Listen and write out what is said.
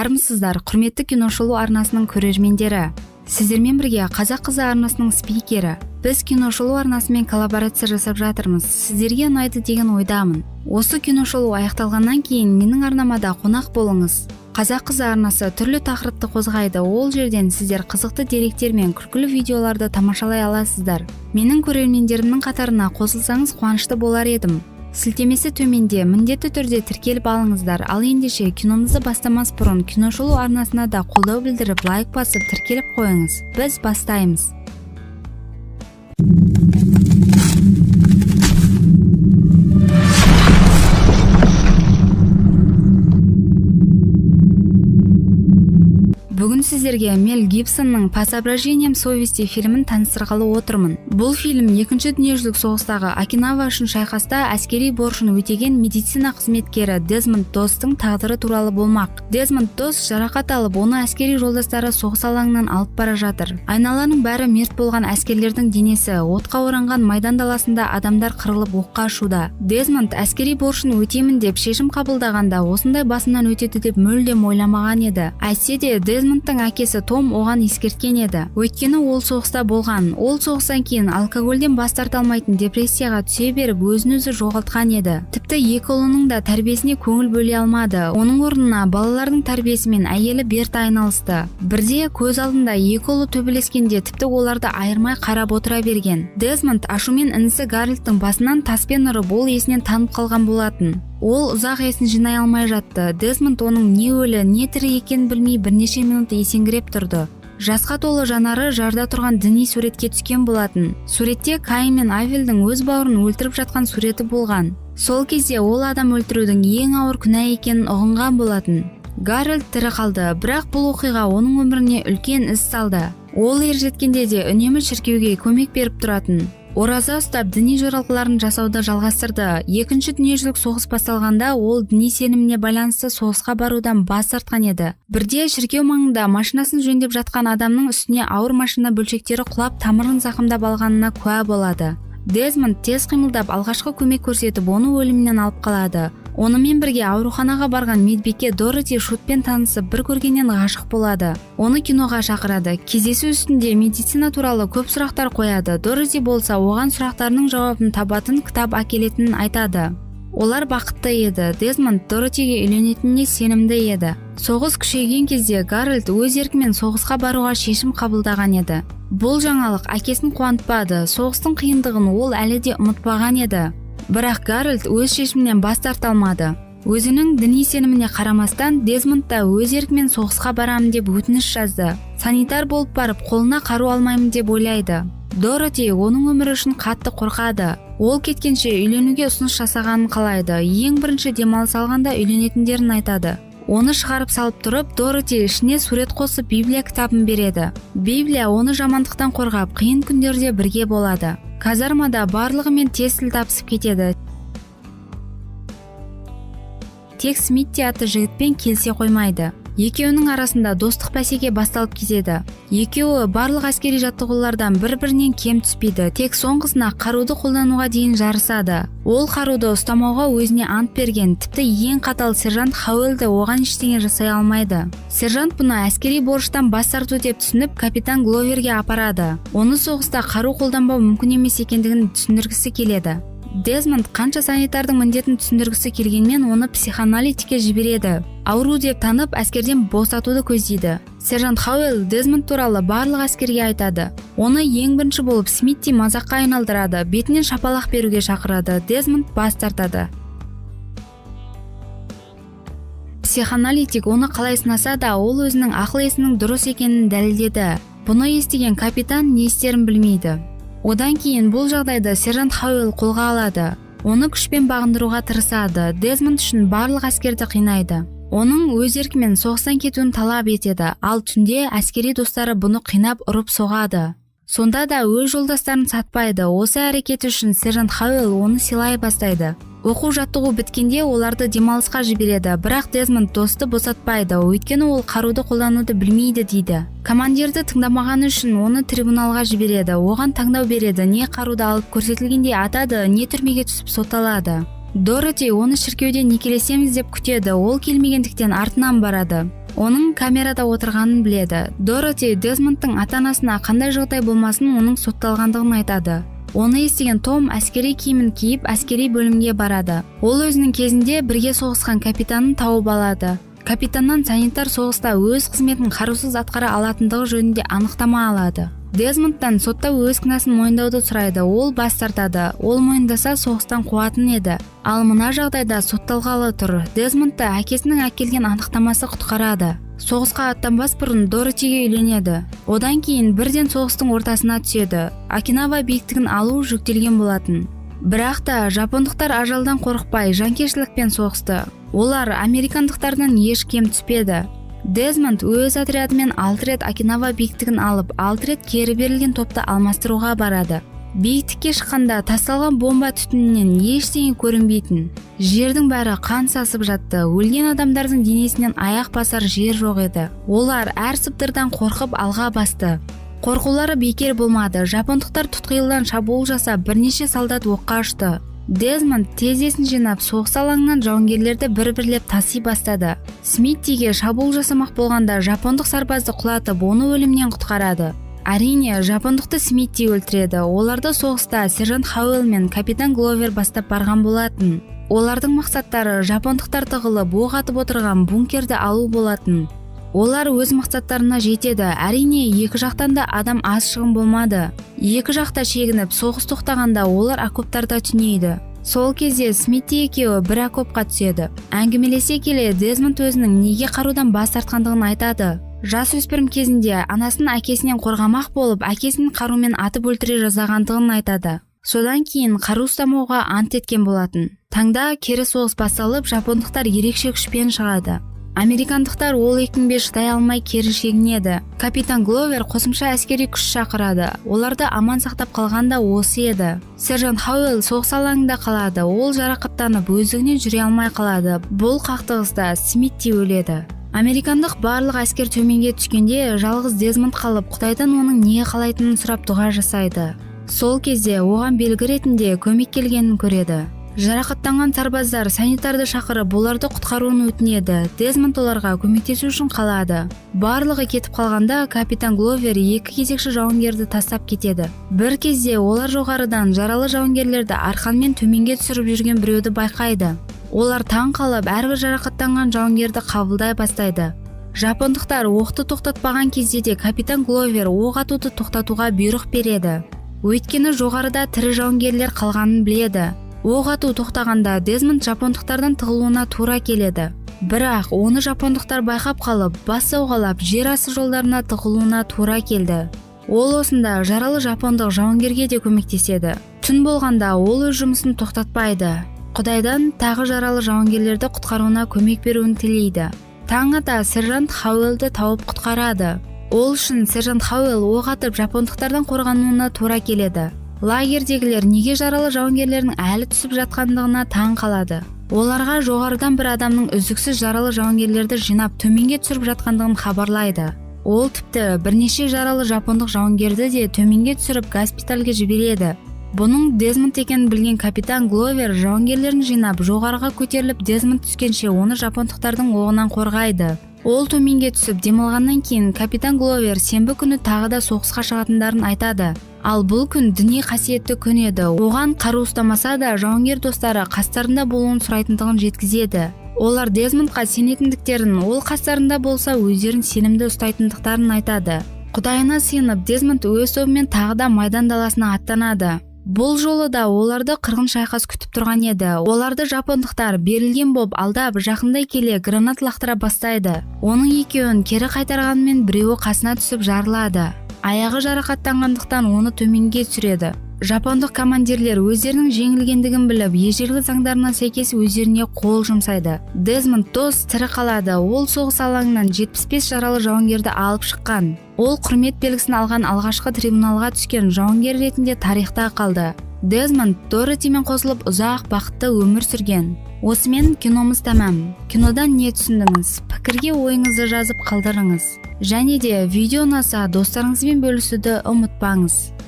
Армысыздар, құрметті киношолу арнасының көрермендері. Сіздермен бірге Қазақ қызы арнасының спикері. Біз киношолу арнасымен коллаборация жасап жатырмыз. Сіздерге ұнайды деген ойдамын. Осы киношолу аяқталғаннан кейін менің арнамада қонақ болыңыз. Қазақ қызы арнасы түрлі тақырыпты қозғайды. Ол жерден сіздер қызықты деректер мен күлкілі видеоларды тамашалай аласыздар. Менің көрермендерімнің қатарына қосылсаңыз қуанышты болар едім. Сілтемесі төменде, міндетті түрде тіркеліп алыңыздар. Ал ендеше киномызды бастамас бұрын киношолу арнасына да қолдау білдіріп, лайк басып тіркеліп қойыңыз. Біз бастаймыз. Бүгін сіздерге Мел Гибсонның «По соображениям совести» фильмін таныстырғалы отырмын. Бұл фильм Екінші дүниежүзілік соғыстағы Окинава үшін шайқаста әскери борышын өтеген медицина қызметкері Дезмонд Достың тағдыры туралы болмақ. Дезмонд Дост жарақат алып, оны әскери жолдастары соғыс алаңынан алып бара жатыр. Айналаның бәрі мерт болған әскерлердің денесі, отқа оранған майдан даласында адамдар қырылып оққа ұшуда. Дезмонд әскери борышын өтемін деп шешім қабылдағанда осындай басынан өтеді деп мүлдем ойламаған еді. Әйтсе де Дезмондтың әкесі Том оған ескерткен еді. Өйткені ол соғыста болған. Ол соғыстан кейін алкогольден бас тарта алмайтын депрессияға түсе беріп өзін-өзі жоғалтқан еді. Тіпті екі ұлының да тәрбиесіне көңіл бөле алмады. Оның орнына балалардың тәрбиесімен әйелі Берта айналысты. Бірде көз алдында екі ұлы төбелескенде тіпті оларды айырмай қарап отыра берген. Дезмонд ашумен інісі Гарольдтың басынан таспен ұрып, ол есінен танып қалған болатын. Ол ұзақ есін жинай алмай жатты. Дезмонд оның не өлі, не тірі екенін білмей бірнеше минут есеңгіреп тұрды. Жасқа толы жанары жарда тұрған діни суретке түскен болатын. Суретте Каин мен Авельдің өз бауырын өлтіріп жатқан суреті болған. Сол кезде ол адам өлтірудің ең ауыр күнә екенін ұғынған болатын. Гарольд тірі қалды, бірақ бұл оқиға оның өміріне үлкен із салды. Ол ержеткенде де үнемі шіркеуге көмек беріп тұратын. Ораза ұстап діни жоралғыларын жасауды жалғастырды. Екінші дүниежүзілік соғыс басталғанда ол діни сеніміне байланысты соғысқа барудан бас тартқан еді. Бірде шіркеу маңында машинасын жөндеп жатқан адамның үстіне ауыр машина бөлшектері құлап тамырын зақымдап алғанына куә болады. Дезмонд тез қимылдап алғашқы көмек көрсетіп, оны өлімнен алып қалады. Онымен бірге ауруханаға барған медбике Дороти Шутпен танысып, бір көргеннен ғашық болады. Оны киноға шақырады. Кездесу үстінде медицина туралы көп сұрақтар қояды. Дороти болса оған сұрақтарының жауабын табатын кітап әкелетінін айтады. Олар бақытты еді. Дезмонд Доротиге үйленетініне сенімді еді. Соғыс күшейген кезде Гарольд өз еркімен соғысқа баруға шешім қабылдаған еді. Бұл жаңалық әкесін қуантпады. Соғыстың қиындығын ол әлі де ұмытпаған еді. Бірақ Гарольд өз шешімінен бас тарта алмады. Өзінің діни сеніміне қарамастан, Дезмонд да өз еркімен соғысқа барамын деп өтініш жазды. Санитар болып барып, қолына қару алмаймын деп ойлайды. Дороти оның өмірі үшін қатты қорқады. Ол кеткенше үйленуге ұсыныс жасағанын қалайды. Ең бірінші демалыс алғанда үйленетіндерін айтады. Оны шығарып салып тұрып, Дороти ішіне сурет қосып Библия кітабын береді. Библия оны жамандықтан қорғап, қиын күндерде бірге болады. Казармада барлығымен тез тіл табысып кетеді. Тек Смитти атты жігітпен келісе қоймайды. Екеуінің арасында достық бәсеке басталып кетеді. Екеуі барлық әскери жаттығулардан бір-бірінен кем түспейді. Тек соңғысына қаруды қолдануға дейін жарысады. Ол қаруды ұстамауға өзіне ант берген. Тіпті ең қатал сержант Хауэллді оған ештеңе жасай алмайды. Сержант бұны әскери борыштан бас тарту деп түсініп, капитан Гловерге апарады. Оны соғыста қару қолданбау мүмкін емес екендігін түсіндіргісі келеді. Дезмонд қанша санитардың міндетін түсіндіргісі келгенмен оны психоаналитикке жібереді. Ауру деп танып, әскерден босатуды көздейді. Сержант Хауэлл Дезмонд туралы барлық әскерге айтады. Оны ең бірінші болып Смитти мазаққа айналдырады, бетінен шапалақ беруге шақырады. Дезмонд бас тартады. Психоаналитик оны қалай сынаса да, ол өзінің ақыл-есінің дұрыс екенін дәлелдеді. Бұны естіген капитан не істерін білмейді. Одан кейін бұл жағдайды сержант Хауэлл қолға алады. Оны күшпен бағындыруға тырысады. Дезмонд үшін барлық әскерді қинайды. Оның өз еркімен соғыстан кетуін талап етеді, ал түнде әскери достары бұны қинап ұрып соғады. Сонда да өз жолдастарын сатпайды. Осы әрекеті үшін сержант Хауэлл оны сыйлай бастайды. Оқу жаттығу біткенде оларды демалысқа жібереді, бірақ Дезмонд Досты босатпайды, өйткені ол қаруды қолдануды білмейді дейді. Командирді тыңдамағаны үшін оны трибуналға жібереді, оған таңдау береді, не қаруды алып көрсетілгенде атады, не түрмеге түсіп сотталады. Дороти оны шіркеуде некелесеміз деп күтеді, ол келмегендіктен артынан барады. Оның камерада отырғанын біледі. Дороти Дезмондтың ата-анасына қандай жағдай болмасын оның сотталғандығын айтады. Оны естіген Том әскери киімін киіп әскери бөлімге барады. Ол өзінің кезінде бірге соғысқан капитанын тауып алады. Капитаннан санитар соғыста өз қызметін қарусыз атқара алатындығы жөнінде анықтама алады. Дезмондтан сотта өз кінәсін мойындауды сұрайды. Ол бас тартады. Ол мойындаса соғыстан қуатын еді. Ал мына жағдайда сотталғалы тұр. Дезмондты әкесінің әкелген анықтамасы құтқарады. Соғысқа аттанбас бұрын Доротиге үйленеді. Одан кейін бірден соғыстың ортасына түседі. Окинава биіктігін алу жүктелген болатын. Бірақ та жапондықтар ажалдан қорықпай жанкештілікпен соғысты. Олар американдықтардан еш кем түспеді. Дезмонд өз отрядымен 6 рет Окинава биіктігін алып, 6 рет кері берілген топты алмастыруға барады. Биіктікке шыққанда тасталған бомба түтінінен ештеңе көрінбейтін. Жердің бәрі қан сасып жатты. Өлген адамдардың денесінен аяқ басар жер жоқ еді. Олар әр сыбдырдан қорқып алға басты. Қорқулары бекер болмады. Жапондықтар тұтқиылдан шабуыл жасап, бірнеше солдат оққа ұшты. Дезмонд тезесін жинап, соғыс алаңынан жауынгерлерді бір-бірлеп таси бастады. Смиттиге шабуыл жасамақ болғанда жапондық сарбазды құлатып, оны өлімнен құтқарады. Әрине, жапондықты Смитти өлтіреді. Оларды соғыста сержант Хауэлл мен капитан Гловер бастап барған болатын. Олардың мақсаттары жапондықтар тығылып оқ атып отырған бункерді алу болатын. Олар өз мақсаттарына жетеді. Әрине, екі жақтан да адам аз шығын болмады. Екі жақта шегініп, соғыс тоқтағанда олар окоптарда түнейді. Сол кезде Смитти екеуі бір окопқа түседі. Әңгімелесе келе, Дезмонд өзінің неге қарудан бас тартқандығын айтады. Жас өспірім кезінде анасын әкесінен қорғамақ болып, әкесін қарумен атып өлтіре жазағандығын айтады. Содан кейін қару ұстамауға ант еткен болатын. Таңда кері соғыс басталып, жапондықтар ерекше күшпен шығады. Американдықтар ол екпінге шыдай алмай кері шегінеді. Капитан Гловер қосымша әскери күш шақырады. Оларды аман сақтап қалғанда осы еді. Сержант Хауэлл соғыс алаңында қалады. Ол жарақаттанып, өздігінен жүре алмай қалады. Бұл қақтығыста Смитти өледі. Американдық барлық әскер төменге түскенде жалғыз Дезмонд қалып, Құдайдан оның не қалайтынын сұрап дұға жасайды. Сол кезде оған белгі ретінде көмек келгенін көреді. Жарақаттанған сарбаздар санитарды шақырып, оларды құтқаруын өтінеді. Дезмонд оларға көмектесу үшін қалады. Барлығы кетіп қалғанда капитан Гловер екі кезекші жауынгерді тастап кетеді. Бір кезде олар жоғарыдан жаралы жауынгерлерді арқанмен төменге түсіріп жүрген біреуді байқайды. Олар таң қалып, әрбір жарақаттанған жауынгерді қабылдай бастайды. Жапондықтар оқты тоқтатпаған кезде де капитан Гловер оқ атуды тоқтатуға бұйрық береді. Өйткені жоғарыда тірі жауынгерлер қалғанын біледі. Оқ ату тоқтағанда Дезмонд жапондықтардан тығылуына тура келеді. Бірақ оны жапондықтар байқап қалып, бас сауғалап, жер асты жолдарына тығылуына тура келді. Ол осында жаралы жапондық жауынгерге де көмектеседі. Түн болғанда ол өз жұмысын тоқтатпайды. Құдайдан тағы жаралы жауынгерлерді құтқаруына көмек беруін тілейді. Таң ата сержант Хауэллді тауып құтқарады. Ол үшін сержант Хауэлл оқ атып жапондықтардан қорғануына тура келеді. Лагердегілер неге жаралы жауынгерлердің әлі түсіп жатқандығына таң қалады. Оларға жоғарыдан бір адамның үздіксіз жаралы жауынгерлерді жинап төменге түсіріп жатқандығын хабарлайды. Ол тіпті бірнеше жаралы жапондық жауынгерді де төменге түсіріп госпитальге жібереді. Бұның Дезмонд екенін білген капитан Гловер жауынгерлерін жинап жоғарыға көтеріліп, Дезмонд түскенше оны жапондықтардың оғынан қорғайды. Ол төменге түсіп демалғаннан кейін капитан Гловер сенбі күні тағы да соғысқа шығатындарын айтады. Ал бұл күн діни қасиетті күн еді. Оған қару ұстамаса да жауынгер достары қастарында болуын сұрайтындығын жеткізеді. Олар Дезмондқа сенетіндіктерін, ол қастарында болса өздерін сенімді ұстайтындықтарын айтады. Құдайына сыйынып, Дезмонд өз тобымен тағы да майдан даласына аттанады. Бұл жолы да оларды қырғын шайқас күтіп тұрған еді. Оларды жапондықтар берілген боп алдап, жақындай келе гранат лақтыра бастайды. Оның екеуін кері қайтарғанмен біреуі қасына түсіп жарылады. Аяғы жарақаттанғандықтан оны төменге түсіреді. Жапондық командирлер өздерінің жеңілгендігін біліп, ежелгі заңдарына сәйкес өздеріне қол жұмсайды. Дезмонд дос тірі қалады. Ол соғыс алаңынан 75 жаралы жауынгерді алып шыққан. Ол құрмет белгісін алған алғашқы трибуналға түскен жауынгер ретінде тарихта қалды. Дезмонд Доротимен қосылып ұзақ бақытты өмір сүрген. Осымен киномыз тәмам. Кинодан не түсіндіңіз? Пікірге ойыңызды жазып қалдырыңыз. Және де видео ұнаса достарыңызбен бөлісуді ұмытпаңыз.